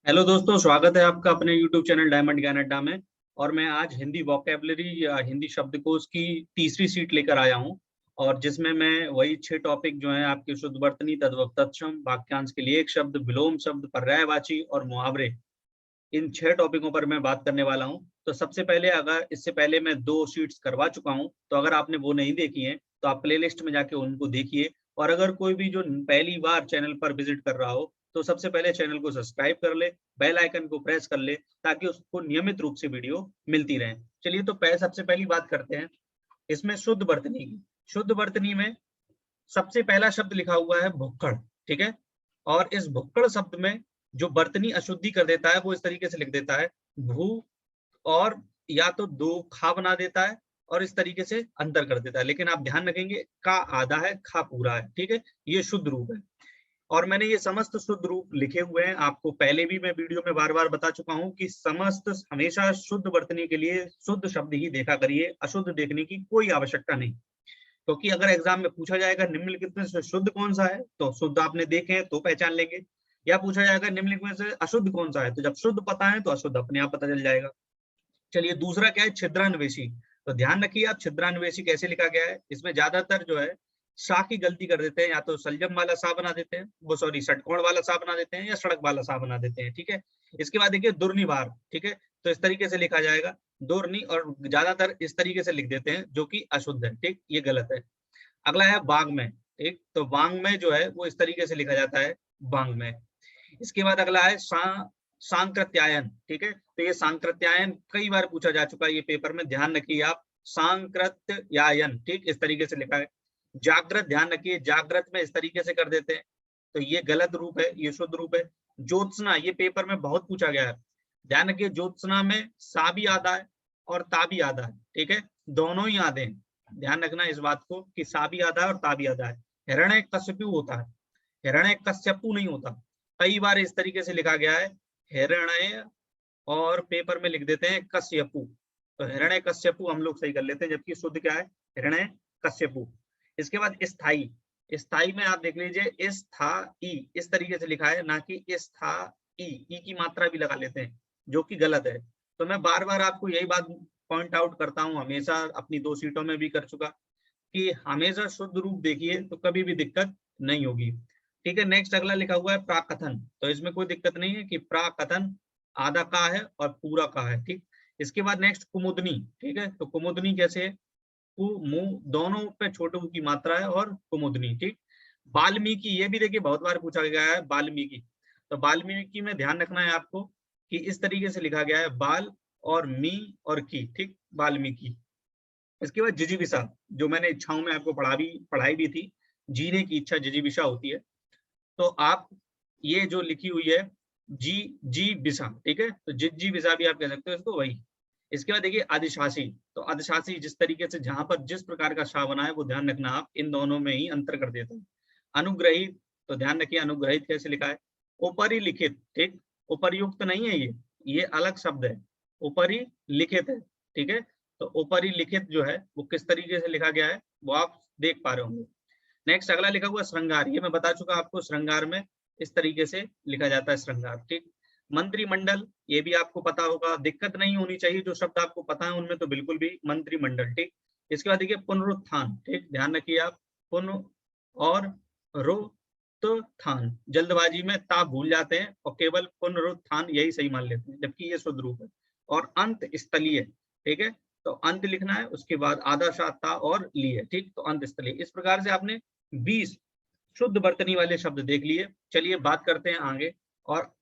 Hello दोस्तों, स्वागत है आपका अपने YouTube चैनल डायमंड ज्ञान अड्डा में। और मैं आज हिंदी वोकैबुलरी या हिंदी शब्दकोश की तीसरी सीट लेकर आया हूं। और जिसमें मैं वही 6 टॉपिक जो हैं आपके शुद्ध वर्तनी, तद्भव तत्सम, वाक्यांश के लिए एक शब्द, विलोम शब्द, पर्यायवाची और मुहावरे, इन 6 टॉपिकों पर मैं बात करने वाला हूं। तो सबसे पहले, अगर इससे पहले मैं 2 शीट्स करवा चुका हूं, तो अगर आपने वो नहीं देखी हैं तो आप प्लेलिस्ट में जाके उनको देखिए। और अगर कोई भी जो पहली बार चैनल पर विजिट कर रहा हो तो सबसे पहले चैनल को सब्सक्राइब कर ले, बेल आइकन को प्रेस कर ले, ताकि उसको नियमित रूप से वीडियो मिलती रहे। चलिए, तो सबसे पहली बात करते हैं इसमें शुद्ध वर्तनी की। शुद्ध वर्तनी में सबसे पहला शब्द लिखा हुआ है भुक्कड़। ठीक है। और इस भुक्कड़ शब्द में जो वर्तनी अशुद्धि कर देता है वो इस तरीके से लिख देता है भू, और या तो दो खा बना देता है और इस तरीके से अंतर कर देता है। लेकिन आप ध्यान रखेंगे का आधा है, खा पूरा है। ठीक है, ये शुद्ध रूप है। और मैंने ये समस्त शुद्ध रूप लिखे हुए हैं। आपको पहले भी मैं वीडियो में बार बार बता चुका हूं कि समस्त हमेशा शुद्ध वर्तनी के लिए शुद्ध शब्द ही देखा करिए, अशुद्ध देखने की कोई आवश्यकता नहीं। क्योंकि अगर एग्जाम में पूछा जाएगा निम्नलिखित में से शुद्ध कौन सा है, तो शुद्ध आपने देखे हैं तो पहचान लेंगे। या पूछा जाएगा निम्नलिखित में से अशुद्ध कौन सा है, तो जब शुद्ध पता है तो अशुद्ध अपने आप पता चल जाएगा। चलिए, दूसरा क्या है, छिद्रान्वेषी। तो ध्यान रखिए आप, छिद्रान्वेषी कैसे लिखा गया है। इसमें ज्यादातर जो है सा की गलती कर देते हैं, या तो सलजम वाला सा बना देते हैं, वो सॉरी षटकोण वाला सा बना देते हैं, या सड़क वाला सा बना देते हैं। ठीक है। इसके बाद देखिए दुर्निवार। ठीक है, तो इस तरीके से लिखा जाएगा दुर्नि, और ज्यादातर इस तरीके से लिख देते हैं जो कि अशुद्ध है। ठीक, ये गलत है। अगला है वांग में। ठीक, तो वांग में जो है वो इस तरीके से लिखा जाता है वांग में। इसके बाद अगला है सांकृत्यायन। ठीक है, तो ये सांकृत्यायन कई बार पूछा जा चुका है ये पेपर में, ध्यान रखिए आप, सांकृत्यायन। ठीक, इस तरीके से लिखा है। जागृत, ध्यान रखिए जागृत में इस तरीके से कर देते हैं, तो ये गलत रूप है, ये शुद्ध रूप है। ज्योत्सना, ये पेपर में बहुत पूछा गया है। ध्यान रखिए ज्योत्सना में सा भी आधा है और ता भी आधा है। ठीक है, दोनों ही आधे हैं। ध्यान रखना इस बात को कि सा भी आधा है और ता भी आधा है। हिरण्य कश्यपु होता है, हिरण्य कश्यपु नहीं होता। कई बार इस तरीके से लिखा गया है हिरण्य, और पेपर में लिख देते हैं कश्यपु। तो हिरण्य कश्यपु हम लोग सही कर लेते हैं, जबकि शुद्ध क्या है, हिरण्य कश्यपु। इसके बाद स्थाई। स्थाई में आप देख लीजिए स्थाई इस तरीके से लिखा है, ना कि स्थाई, ई की मात्रा भी लगा लेते हैं, जो कि गलत है। तो मैं बार बार आपको यही बात पॉइंट आउट करता हूं, हमेशा अपनी 2 सीटों में भी कर चुका, कि हमेशा शुद्ध रूप देखिए तो कभी भी दिक्कत नहीं होगी। ठीक है, नेक्स्ट अगला लिखा हुआ है प्राकथन। तो इसमें कोई दिक्कत नहीं है कि प्राकथन आधा का है और पूरा का है। ठीक, इसके बाद नेक्स्ट कुमुदनी। ठीक है, तो कुमुदनी कैसे है, कु मु दोनों पे छोटे ऊ की मात्रा है, और कुमुदनी। ठीक, वाल्मीकि, ये भी देखिए बहुत बार पूछा गया है वाल्मीकि। तो वाल्मीकि में ध्यान रखना है आपको कि इस तरीके से लिखा गया है बाल और मी और की। ठीक, वाल्मीकि। इसके बाद जिजीविषा, जो मैंने इच्छाओं में आपको पढ़ाई भी थी, जीने की इच्छा जिजीविषा होती है। तो आप ये जो लिखी हुई है जी जी बिसा, ठीक है, तो जी बिसा भी आप कह सकते हो इसको, वही। इसके बाद देखिए अधिशासी। तो अधिशासी जिस तरीके से जहां पर जिस प्रकार का शा बना है वो ध्यान रखना आप, इन दोनों में ही अंतर कर देता है। अनुग्रहित, तो ध्यान रखिए अनुग्रहित कैसे लिखा है, ऊपरी लिखित। ठीक, उपर्युक्त नहीं है ये अलग शब्द है, ऊपरी लिखित है। ठीक है, तो ऊपरी लिखित जो है वो किस तरीके से लिखा गया है वो आप देख पा रहे होंगे। नेक्स्ट अगला लिखा हुआ श्रृंगार, ये मैं बता चुका आपको, श्रृंगार में इस तरीके से लिखा जाता है श्रृंगार। ठीक, मंत्रिमंडल, ये भी आपको पता होगा, दिक्कत नहीं होनी चाहिए, जो शब्द आपको पता है उनमें तो बिल्कुल भी मंत्रिमंडल। ठीक, इसके बाद देखिए पुनरुत्थान। ठीक, ध्यान रखिए आप, पुन और रुत्थान, जल्दबाजी में ता भूल जाते हैं और केवल पुनरुत्थान यही सही मान लेते हैं, जबकि ये शुद्ध रूप है। और अंत स्थलीय। ठीक है, तो अंत लिखना है, उसके बाद आधा शाता और लिए। ठीक, तो अंत स्थलीय। इस प्रकार से आपने 20 शुद्ध वर्तनी वाले शब्द देख लिए। चलिए बात करते हैं आगे, और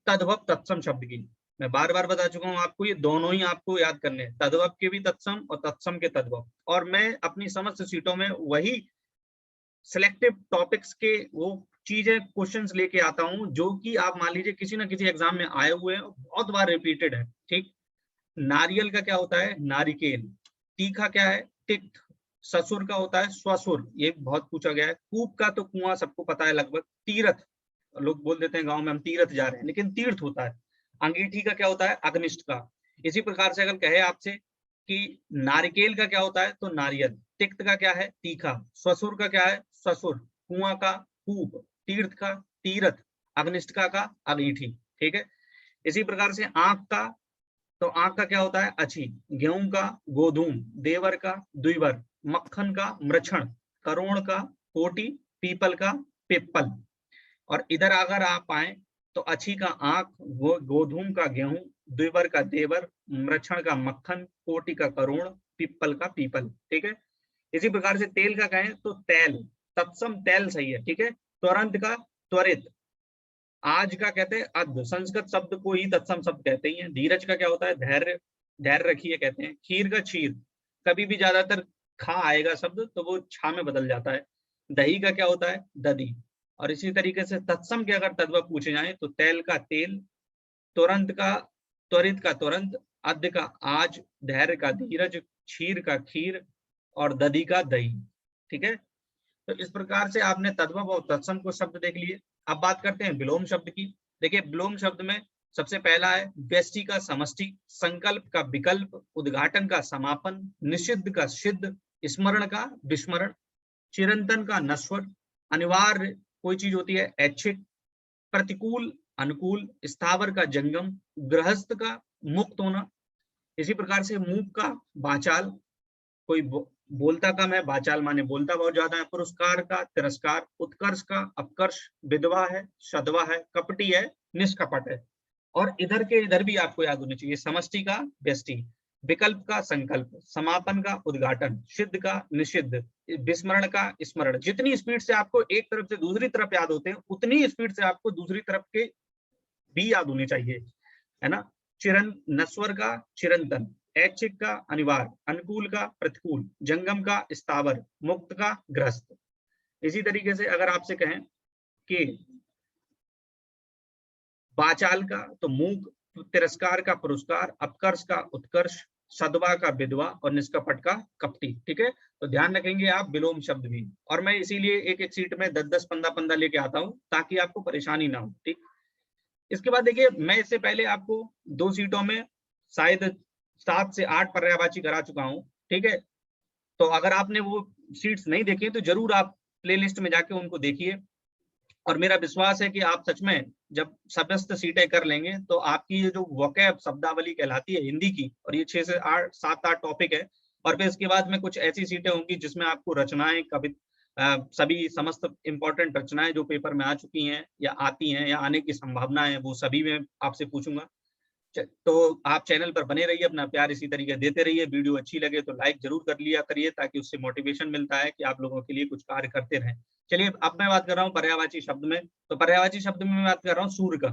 तद्भव तत्सम शब्द की। मैं बार बार बता चुका हूं आपको, ये दोनों ही आपको याद करने हैं, तद्भव के भी तत्सम और तत्सम के तद्भव। और मैं अपनी समस्त सीटों में वही सिलेक्टिव टॉपिक्स के वो चीजें, क्वेश्चंस लेके आता हूं जो कि आप मान लीजिए किसी ना किसी एग्जाम में आए हुए हैं, बहुत बार रिपीटेड है। ठीक, नारियल का क्या होता है, नारिकेल। तीखा क्या है, तिक्त। ससुर का होता है स्वसुर, ये बहुत पूछा गया है। कूप का तो कुआं सबको पता है लगभग। तीर्थ, लोग बोल देते हैं गांव में हम तीर्थ जा रहे हैं, लेकिन तीर्थ होता है। अंगीठी का क्या होता है, अग्निष्ठ का। इसी प्रकार से अगर कहे आपसे कि नारिकेल का क्या होता है, तो नारियल। तिक्त का क्या है, तीखा। स्वसुर का क्या है, ससुर। कुआं का कूप। तीर्थ का तीरथ। अग्निष्ठ का अंगीठी। ठीक है, इसी प्रकार से आंख का, तो आंख का क्या होता है? अच्छी। गेहूं का गोधूम, देवर का द्विवर, मक्खन का मृक्षण, करोड़ का कोटि, पीपल का पिप्पल। और इधर अगर आप आए तो अच्छी का आंख, गोधूम का गेहूं, द्विवर का देवर, मृक्षण का मक्खन, कोटि का करोड़, पिप्पल का पीपल। ठीक है। इसी प्रकार से तेल का कहें तो तैल, तत्सम तैल सही है। ठीक है। तुरंत का त्वरित, आज का कहते हैं अद्ध, संस्कृत शब्द को ही तत्सम शब्द कहते ही हैं। धीरज का क्या होता है? धैर्य, धैर्य रखिए कहते हैं। खीर का क्षीर, कभी भी ज्यादातर खा आएगा शब्द तो वो छा में बदल जाता है। दही का क्या होता है? दधी। और इसी तरीके से तत्सम के अगर तद्भव पूछे जाए तो तैल का तेल, तुरंत का त्वरित का तुरंत, अद्ध का आज, धैर्य का धीरज, क्षीर का खीर और दधी का दही। ठीक है। तो इस प्रकार से आपने तद्भव और तत्सम को शब्द देख लिए। अब बात करते हैं विलोम शब्द की। देखिए विलोम शब्द में सबसे पहला है व्यष्टि का समष्टि, संकल्प का विकल्प, उद्घाटन का समापन, निषिद्ध का सिद्ध, स्मरण का विस्मरण, चिरंतन का नश्वर, अनिवार्य कोई चीज होती है ऐच्छिक, प्रतिकूल अनुकूल, स्थावर का जंगम, गृहस्थ का मुक्त होना। इसी प्रकार से मूक का वाचाल, कोई बोलता कम है, वाचाल माने बोलता बहुत ज्यादा है। पुरस्कार का तिरस्कार, उत्कर्ष का अपकर्ष, विधवा है, सधवा है, कपटी है, निष्कपट है। और इधर के इधर भी आपको याद होना चाहिए, समष्टि का व्यष्टि, विकल्प का संकल्प, समापन का उद्घाटन, सिद्ध का निषिद्ध, विस्मरण का स्मरण। जितनी स्पीड से आपको एक तरफ से दूसरी तरफ याद होते हैं उतनी स्पीड से आपको दूसरी तरफ के भी याद होने चाहिए, है ना। नस्वर का चिरंतन, ऐच्छिक का अनिवार्य, अनुकूल का प्रतिकूल, जंगम का स्थावर, मुक्त का ग्रस्त। इसी तरीके से अगर आपसे कहें कि वाचाल का तो मूक, तिरस्कार का पुरस्कार, अपकर्ष का उत्कर्ष, सदवा का विधवा और निष्कपट का कपटी। ठीक है। तो ध्यान रखेंगे आप विलोम शब्द भी। और मैं इसीलिए एक एक सीट में 10-10 15 लेके आता हूं ताकि आपको परेशानी ना हो। ठीक। इसके बाद देखिए मैं इससे पहले आपको 2 सीटों में शायद 7 से 8 पर्यायवाची करा चुका हूं। ठीक है। तो अगर आपने वो सीट्स नहीं देखी तो जरूर आप प्लेलिस्ट में जाके उनको देखिए। और मेरा विश्वास है कि आप सच में जब समस्त सीटें कर लेंगे तो आपकी ये जो वोकैब शब्दावली कहलाती है हिंदी की, और ये 6 से 8 7-8 टॉपिक है। और फिर इसके बाद में कुछ ऐसी सीटें होंगी जिसमें आपको रचनाएं, सभी समस्त इंपॉर्टेंट रचनाएं जो पेपर में आ चुकी हैं या आती हैं या आने की संभावना है वो सभी मैं आपसे पूछूंगा। तो आप चैनल पर बने रहिए, अपना प्यार इसी तरीके देते रहिए। वीडियो अच्छी लगे तो लाइक जरूर कर लिया करिए ताकि उससे मोटिवेशन मिलता है कि आप लोगों के लिए कुछ कार्य करते रहें। चलिए अब मैं बात कर रहा हूँ पर्यायवाची शब्द में। तो पर्यायवाची शब्द में मैं बात कर रहा हूँ सूर का।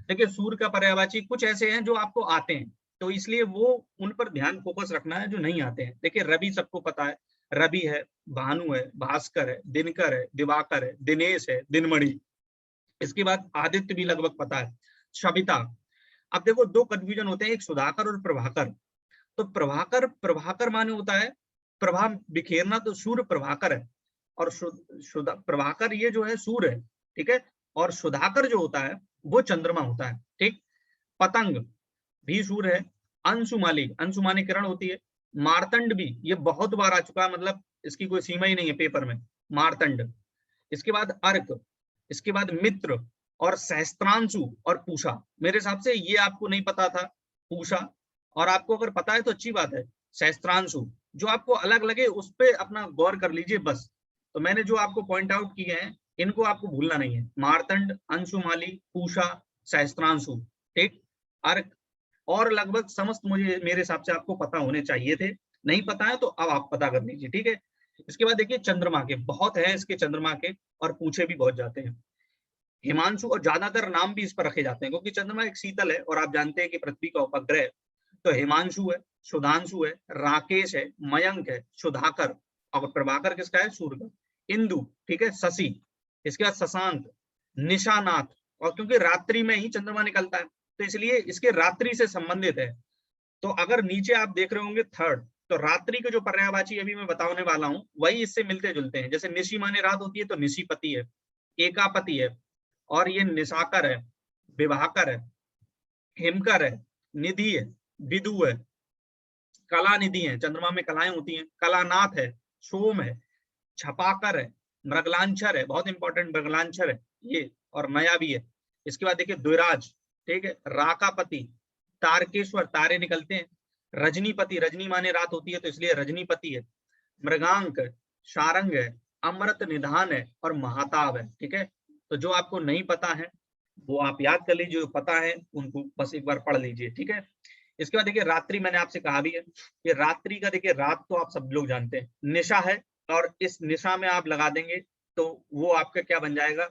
देखिए सूर का पर्यायवाची कुछ ऐसे हैं जो आपको आते हैं तो इसलिए वो उन पर ध्यान फोकस रखना है जो नहीं आते हैं। देखिए रवि सबको पता है, रवि है, भानु है, भास्कर है, दिनकर है, दिवाकर है, दिनेश है, दिनमणि। इसके बाद आदित्य भी लगभग पता है, सविता। अब देखो दो कंफ्यूजन होते हैं, एक सुधाकर और प्रभाकर। तो प्रभाकर, प्रभाकर माने होता है प्रभाव बिखेरना, तो सूर्य प्रभाकर है। और प्रभाकर ये जो है सूर्य है। ठीक है। और सुधाकर जो होता है वो चंद्रमा होता है। ठीक। पतंग भी सूर्य है। अंशुमाली, अंशुमानी किरण होती है। मार्तंड भी, ये बहुत बार आ चुका है, मतलब इसकी कोई सीमा ही नहीं है पेपर में, मार्तंड। इसके बाद अर्क, इसके बाद मित्र और सहस्त्रांशु और पूषा। मेरे हिसाब से ये आपको नहीं पता था, पूषा। और आपको अगर पता है तो अच्छी बात है। सहस्त्रांशु जो आपको अलग लगे उस पर अपना गौर कर लीजिए बस। तो मैंने जो आपको पॉइंट आउट किए हैं इनको आपको भूलना नहीं है, मार्तंड, अंशुमाली, पूषा, सहस्त्रांशु। ठीक। अर्क और लगभग समस्त मुझे मेरे हिसाब से आपको पता होने चाहिए थे। नहीं पता है तो अब आप पता कर लीजिए। ठीक है। इसके बाद देखिए चंद्रमा के बहुत है, इसके चंद्रमा के और पूछे भी बहुत जाते हैं। हिमांशु, और ज्यादातर नाम भी इस पर रखे जाते हैं क्योंकि चंद्रमा एक शीतल है और आप जानते हैं कि पृथ्वी का उपग्रह। तो हिमांशु है, सुधांशु है, राकेश है, मयंक है, सुधाकर। और प्रभाकर किसका है? सूर्य का। इंदु, ठीक है, शशि। इसके बाद शशांक, निशानाथ। और क्योंकि रात्रि में ही चंद्रमा निकलता है तो इसलिए इसके रात्रि से संबंधित है। तो अगर नीचे आप देख रहे होंगे थर्ड, तो रात्रि के जो पर्यायवाची अभी मैं बताने वाला हूं वही इससे मिलते जुलते हैं। जैसे निशि माने रात होती है तो निशिपति है, एकापति है, और ये निशाकर है, विवाहकर है, हिमकर है, निधि है, विदु है, कला निधि है, चंद्रमा में कलाएं होती हैं, कलानाथ है, सोम है, छपाकर है, मृगलांछर है, बहुत इंपॉर्टेंट मृगलांछर है ये, और नया भी है। इसके बाद देखिए द्विराज, ठीक है। राकापति, तारकेश्वर, तारे निकलते हैं। रजनीपति, रजनी माने रात होती है तो इसलिए रजनीपति है। मृगांक, शारंग है। अमृत निधान है और महाताब है। ठीक है, तो जो आपको नहीं पता है वो आप याद कर लीजिए, जो पता है उनको बस एक बार पढ़ लीजिए। ठीक है, इसके बाद देखिए रात्रि, मैंने आपसे कहा भी है कि रात्रि का देखिए, रात तो आप सब लोग जानते हैं, निशा है, और इस निशा में आप लगा देंगे तो वो आपका क्या बन जाएगा,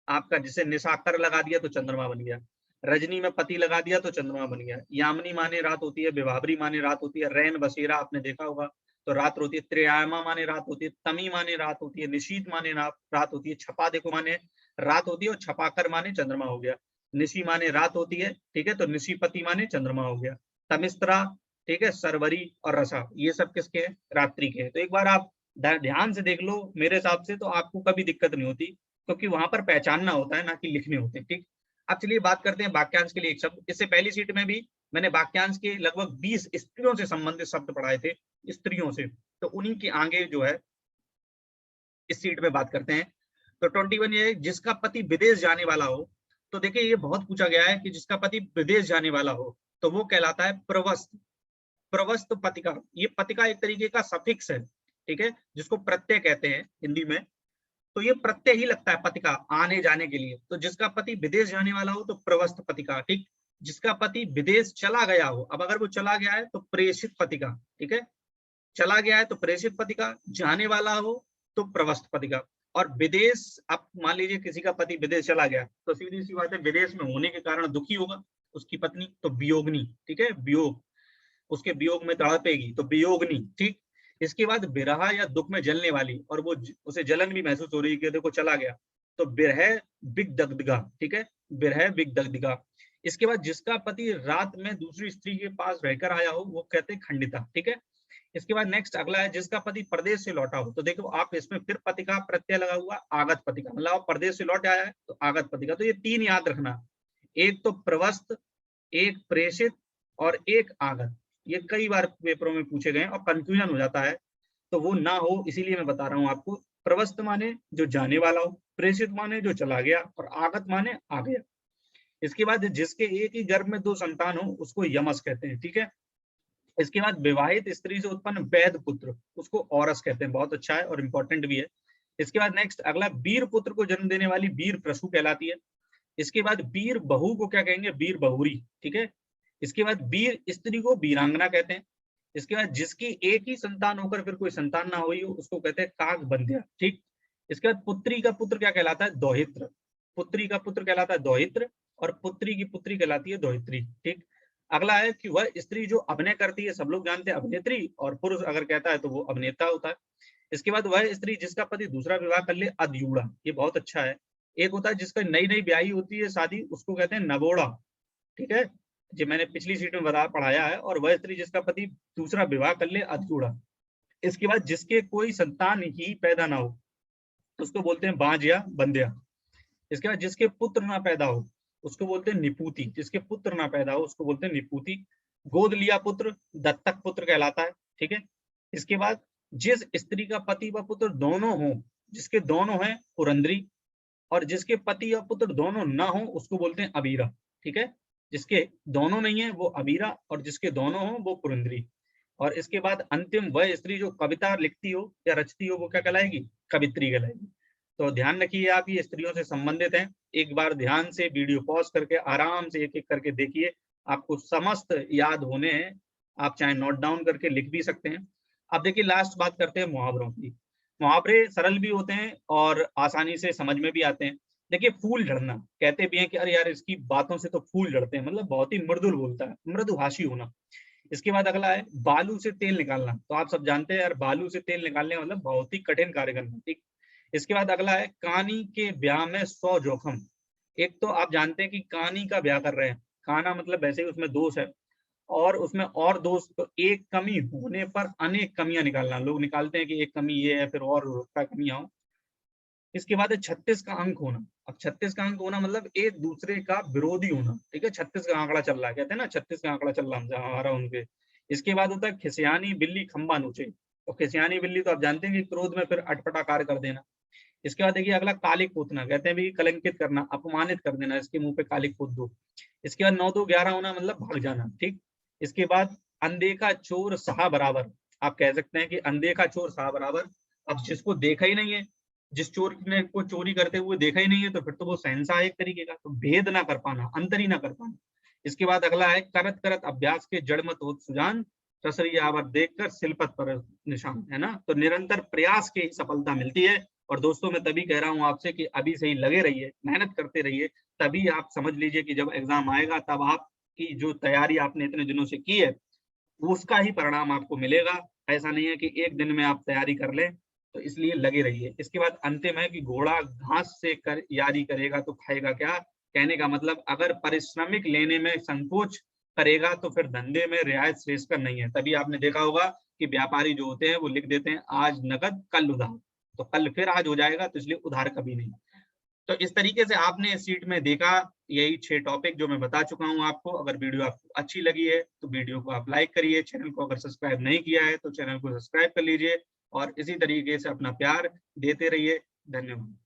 आपका जिसे निशाकर लगा दिया तो चंद्रमा बन गया, रजनी में पति लगा दिया तो चंद्रमा बन गया। यामिनी माने रात होती है, विभावरी माने रात होती है, रैन बसेरा आपने देखा होगा तो रात होती है, त्रियामा माने रात होती है, तमी माने रात होती है, निशीत माने रात होती है, छपा देखो माने रात होती है और छपाकर माने चंद्रमा हो गया। निशी माने रात होती है, ठीक है, तो निशीपति माने चंद्रमा हो गया। तमिस्त्रा, ठीक है, सरवरी और रसा, ये सब किसके हैं, रात्रि के हैं। तो एक बार आप ध्यान से देख लो, मेरे हिसाब से तो आपको कभी दिक्कत नहीं होती, क्योंकि वहां पर पहचानना होता है ना कि लिखने होते हैं। ठीक, अब चलिए बात करते हैं वाक्यांश के लिए एक शब्द। इससे पहली सीट में भी मैंने वाक्यांश के लगभग 20 स्त्रियों से संबंधित शब्द पढ़ाए थे, स्त्रियों से, तो उन्हीं के आगे जो है इस सीट में बात करते हैं। तो 21 ये है, जिसका पति विदेश जाने वाला हो। तो देखिए ये बहुत पूछा गया है कि जिसका पति विदेश जाने वाला हो तो वो कहलाता है प्रवस्त। प्रवस्त पतिका, ये पतिका एक तरीके का सफिक्स है, ठीक है, जिसको प्रत्यय कहते हैं हिंदी में। तो ये प्रत्यय ही लगता है पतिका, आने जाने के लिए। तो जिसका पति विदेश जाने वाला हो तो प्रवस्त पतिका। ठीक, जिसका पति विदेश चला गया हो, अब अगर वो चला गया है तो प्रेषित पतिका। ठीक है, चला गया है तो प्रेषित पतिका, जाने वाला हो तो प्रवस्त पतिका। और विदेश, आप मान लीजिए किसी का पति विदेश चला गया तो सीधी सी बात है, विदेश में होने के कारण दुखी होगा उसकी पत्नी, तो वियोगनी। ठीक है, वियोग, उसके वियोग में तड़पेगी तो वियोगनी। ठीक, इसके बाद विरह या दुख में जलने वाली, और वो उसे जलन भी महसूस हो रही है कि देखो चला गया, तो विरह विगदग्धगा। ठीक है, विरह विगदग्धगा। इसके बाद जिसका पति रात में दूसरी स्त्री के पास रहकर आया हो वो कहते हैं खंडिता। ठीक है, इसके बाद नेक्स्ट अगला है, जिसका पति प्रदेश से लौटा हो। तो देखो आप इसमें फिर पतिका प्रत्यय लगा हुआ, आगत पतिका, मतलब आप प्रदेश से लौट आया है तो आगत पतिका। तो ये तीन याद रखना, एक तो प्रवस्त, एक प्रेषित और एक आगत। ये कई बार पेपरों में पूछे गए और कंफ्यूजन हो जाता है, तो वो ना हो इसीलिए मैं बता रहा हूँ आपको। प्रवस्त माने जो जाने वाला हो, प्रेषित माने जो चला गया, और आगत माने आ गया। इसके बाद जिसके एक ही गर्भ में दो संतान हो उसको यमस कहते हैं। ठीक है, इसके बाद विवाहित स्त्री से उत्पन्न वैध पुत्र उसको औरस कहते हैं। बहुत अच्छा है और इंपॉर्टेंट भी है। इसके बाद नेक्स्ट अगला, वीर पुत्र को जन्म देने वाली वीर प्रसू कहलाती है। इसके बाद वीर बहू को क्या कहेंगे, वीर बहुरी। ठीक है, इसके बाद वीर स्त्री को वीरांगना कहते हैं। इसके बाद जिसकी एक ही संतान होकर फिर कोई संतान ना हुई हो उसको कहते हैं काग बंध्या। ठीक, इसके बाद पुत्री का पुत्र क्या कहलाता है, दौहित्र। पुत्री का पुत्र कहलाता है दौहित्र, और पुत्री की पुत्री कहलाती है दौहित्री। ठीक, अगला है कि वह स्त्री जो अभिनय करती है, सब लोग जानते हैं अभिनेत्री, और पुरुष अगर कहता है तो वो अभिनेता होता है। इसके बाद वह स्त्री जिसका पति दूसरा विवाह कर ले, अद्यूड़ा। ये बहुत अच्छा है। एक होता है जिसका नई नई ब्याही होती है शादी, उसको कहते हैं नवोड़ा। ठीक है, जो मैंने पिछली सीट में पढ़ाया है। और वह स्त्री जिसका पति दूसरा विवाह कर ले, अद्यूड़ा। इसके बाद जिसके कोई संतान ही पैदा ना हो उसको बोलते हैं बांझ या बंध्या। इसके बाद जिसके पुत्र ना पैदा हो उसको बोलते हैं निपूति। जिसके पुत्र ना पैदा हो उसको बोलते हैं निपूति। गोद लिया पुत्र दत्तक पुत्र कहलाता है। ठीक है, इसके बाद जिस स्त्री का पति व पुत्र दोनों हो, जिसके दोनों हैं पुरंदरी, और जिसके पति या पुत्र दोनों ना हो उसको बोलते हैं अबीरा। ठीक है, जिसके दोनों नहीं है वो अबीरा, और जिसके दोनों हो वो पुरंदरी। और इसके बाद अंतिम, वह स्त्री जो कविता लिखती हो या रचती हो वो क्या कहलाएगी, कवित्री कहलाएगी। तो ध्यान रखिए आप ये स्त्रियों से संबंधित हैं। एक बार ध्यान से वीडियो पॉज करके आराम से एक एक करके देखिए, आपको समस्त याद होने हैं। आप चाहे नोट डाउन करके लिख भी सकते हैं। अब देखिए लास्ट बात करते हैं मुहावरों की। मुहावरे सरल भी होते हैं और आसानी से समझ में भी आते हैं। देखिए फूल झड़ना, कहते भी हैं कि अरे यार इसकी बातों से तो फूल झड़ते हैं, मतलब बहुत ही मृदुल बोलता है, मृदुभाषी होना। इसके बाद अगला है बालू से तेल निकालना। तो आप सब जानते हैं यार बालू से तेल निकालने का मतलब बहुत ही कठिन कार्य करना। ठीक, इसके बाद अगला है कानी के ब्याह में 100 जोखम। एक तो आप जानते हैं कि कानी का ब्याह कर रहे हैं, काना मतलब वैसे ही उसमें दोष है, और उसमें और दोष, तो एक कमी होने पर अनेक कमियां निकालना। लोग निकालते हैं कि एक कमी ये है फिर और कमियां हो। इसके बाद है 36 का अंक होना। अब 36 का अंक होना मतलब एक दूसरे का विरोधी होना। ठीक है, 36 का आंकड़ा चल रहा है, कहते हैं ना 36 का आंकड़ा चल रहा है हमारा उनके। इसके बाद होता है खिसियानी बिल्ली खंबा नोचे। तो खिसियानी बिल्ली तो आप जानते हैं कि क्रोध में फिर अटपटा कार्य कर देना। इसके बाद देखिए अगला काली पूतना, कहते हैं भी कलंकित करना, अपमानित कर देना, इसके मुंह पे काली पूत दो। इसके बाद 9 2 11 होना मतलब भाग जाना, ठीक। इसके बाद अनदेखा चोर सहा बराबर, आप कह सकते हैं कि अनदेखा चोर सहा बराबर। अब जिसको देखा ही नहीं है, जिस चोर ने को चोरी करते हुए देखा ही नहीं है, तो फिर तो वो शहंशाह एक तरीके का, तो भेद ना कर पाना, अंतर ही ना कर पाना। इसके बाद अगला है करत करत अभ्यास के जड़ मत होत सुजान, रसरी आवत देखकर सिलपत पर निशान, है ना। तो निरंतर प्रयास की सफलता मिलती है। और दोस्तों मैं तभी कह रहा हूँ आपसे कि अभी से ही लगे रहिए, मेहनत करते रहिए, तभी आप समझ लीजिए कि जब एग्जाम आएगा तब आपकी जो तैयारी आपने इतने दिनों से की है उसका ही परिणाम आपको मिलेगा। ऐसा नहीं है कि एक दिन में आप तैयारी कर लें, तो इसलिए लगे रहिए। इसके बाद अंतिम है कि घोड़ा घास से कर यारी करेगा तो खाएगा क्या। कहने का मतलब अगर पारिश्रमिक लेने में संकोच करेगा तो फिर धंधे में रियायत श्रेष्ठ नहीं है। तभी आपने देखा होगा कि व्यापारी जो होते हैं वो लिख देते हैं आज नकद कल उधार, तो कल फिर आज हो जाएगा, तो इसलिए उधार कभी नहीं। तो इस तरीके से आपने इस सीट में देखा यही 6 टॉपिक जो मैं बता चुका हूं आपको। अगर वीडियो आपको अच्छी लगी है तो वीडियो को आप लाइक करिए, चैनल को अगर सब्सक्राइब नहीं किया है तो चैनल को सब्सक्राइब कर लीजिए और इसी तरीके से अपना प्यार देते रहिए। धन्यवाद।